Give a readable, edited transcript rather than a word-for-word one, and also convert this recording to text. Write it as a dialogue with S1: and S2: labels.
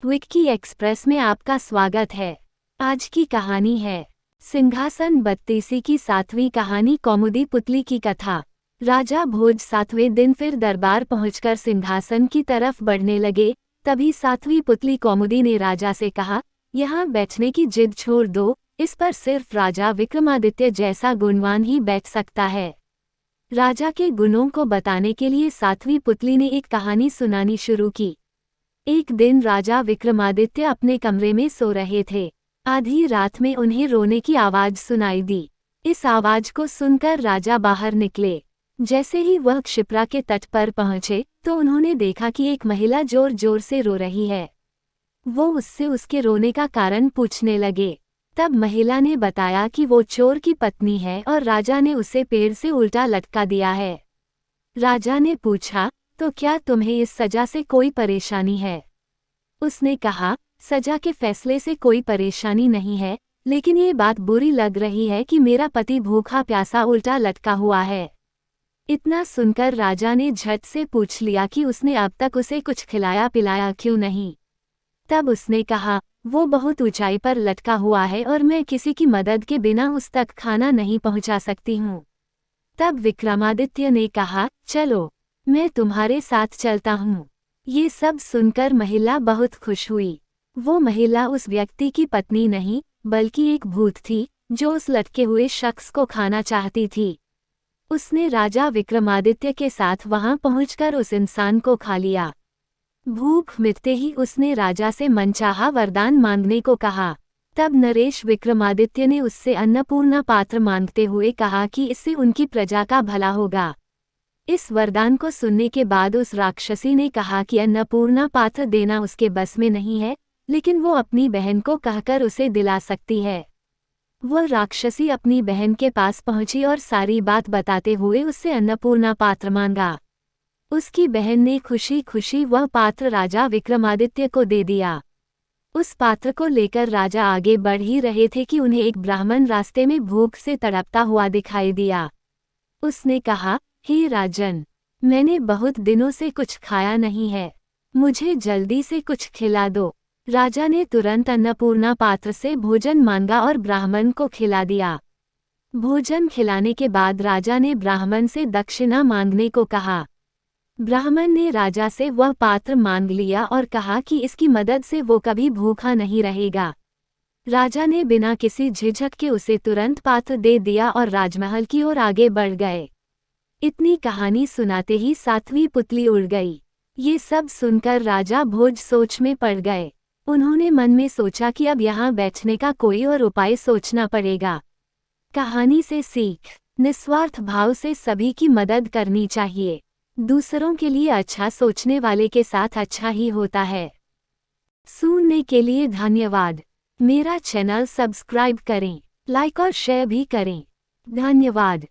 S1: Vicky express में आपका स्वागत है। आज की कहानी है सिंहासन बत्तीसी की 7वीं कहानी कौमुदी पुतली की कथा। राजा भोज 7वें दिन फिर दरबार पहुंचकर सिंहासन की तरफ बढ़ने लगे। तभी 7वीं पुतली कौमुदी ने राजा से कहा, यहाँ बैठने की जिद छोड़ दो, इस पर सिर्फ राजा विक्रमादित्य जैसा गुणवान ही बैठ सकता है। राजा के गुणों को बताने के लिए 7वीं पुतली ने एक कहानी सुनानी शुरू की। एक दिन राजा विक्रमादित्य अपने कमरे में सो रहे थे। आधी रात में उन्हें रोने की आवाज सुनाई दी। इस आवाज को सुनकर राजा बाहर निकले। जैसे ही वह क्षिप्रा के तट पर पहुंचे तो उन्होंने देखा कि एक महिला जोर जोर से रो रही है। वो उससे उसके रोने का कारण पूछने लगे। तब महिला ने बताया कि वो चोर की पत्नी है और राजा ने उसे पेड़ से उल्टा लटका दिया है। राजा ने पूछा, तो क्या तुम्हें इस सजा से कोई परेशानी है? उसने कहा, सजा के फैसले से कोई परेशानी नहीं है, लेकिन ये बात बुरी लग रही है कि मेरा पति भूखा प्यासा उल्टा लटका हुआ है। इतना सुनकर राजा ने झट से पूछ लिया कि उसने अब तक उसे कुछ खिलाया पिलाया क्यों नहीं। तब उसने कहा, वो बहुत ऊंचाई पर लटका हुआ है और मैं किसी की मदद के बिना उस तक खाना नहीं पहुंचा सकती हूँ। तब विक्रमादित्य ने कहा, चलो मैं तुम्हारे साथ चलता हूँ। ये सब सुनकर महिला बहुत खुश हुई। वो महिला उस व्यक्ति की पत्नी नहीं बल्कि एक भूत थी जो उस लटके हुए शख्स को खाना चाहती थी। उसने राजा विक्रमादित्य के साथ वहां पहुंचकर उस इंसान को खा लिया। भूख मिटते ही उसने राजा से मनचाहा वरदान मांगने को कहा। तब नरेश विक्रमादित्य ने उससे अन्नपूर्णा पात्र मांगते हुए कहा कि इससे उनकी प्रजा का भला होगा। इस वरदान को सुनने के बाद उस राक्षसी ने कहा कि अन्नपूर्णा पात्र देना उसके बस में नहीं है, लेकिन वो अपनी बहन को कहकर उसे दिला सकती है। वह राक्षसी अपनी बहन के पास पहुंची और सारी बात बताते हुए उससे अन्नपूर्णा पात्र मांगा। उसकी बहन ने खुशी खुशी वह पात्र राजा विक्रमादित्य को दे दिया। उस पात्र को लेकर राजा आगे बढ़ ही रहे थे कि उन्हें एक ब्राह्मण रास्ते में भूख से तड़पता हुआ दिखाई दिया। उसने कहा, हे राजन, मैंने बहुत दिनों से कुछ खाया नहीं है, मुझे जल्दी से कुछ खिला दो। राजा ने तुरंत अन्नपूर्णा पात्र से भोजन मांगा और ब्राह्मण को खिला दिया। भोजन खिलाने के बाद राजा ने ब्राह्मण से दक्षिणा मांगने को कहा। ब्राह्मण ने राजा से वह पात्र मांग लिया और कहा कि इसकी मदद से वो कभी भूखा नहीं रहेगा। राजा ने बिना किसी झिझक के उसे तुरंत पात्र दे दिया और राजमहल की ओर आगे बढ़ गए। इतनी कहानी सुनाते ही 7वीं पुतली उड़ गई। ये सब सुनकर राजा भोज सोच में पड़ गए। उन्होंने मन में सोचा कि अब यहाँ बैठने का कोई और उपाय सोचना पड़ेगा। कहानी से सीख, निस्वार्थ भाव से सभी की मदद करनी चाहिए। दूसरों के लिए अच्छा सोचने वाले के साथ अच्छा ही होता है। सुनने के लिए धन्यवाद। मेरा चैनल सब्सक्राइब करें, लाइक और शेयर भी करें। धन्यवाद।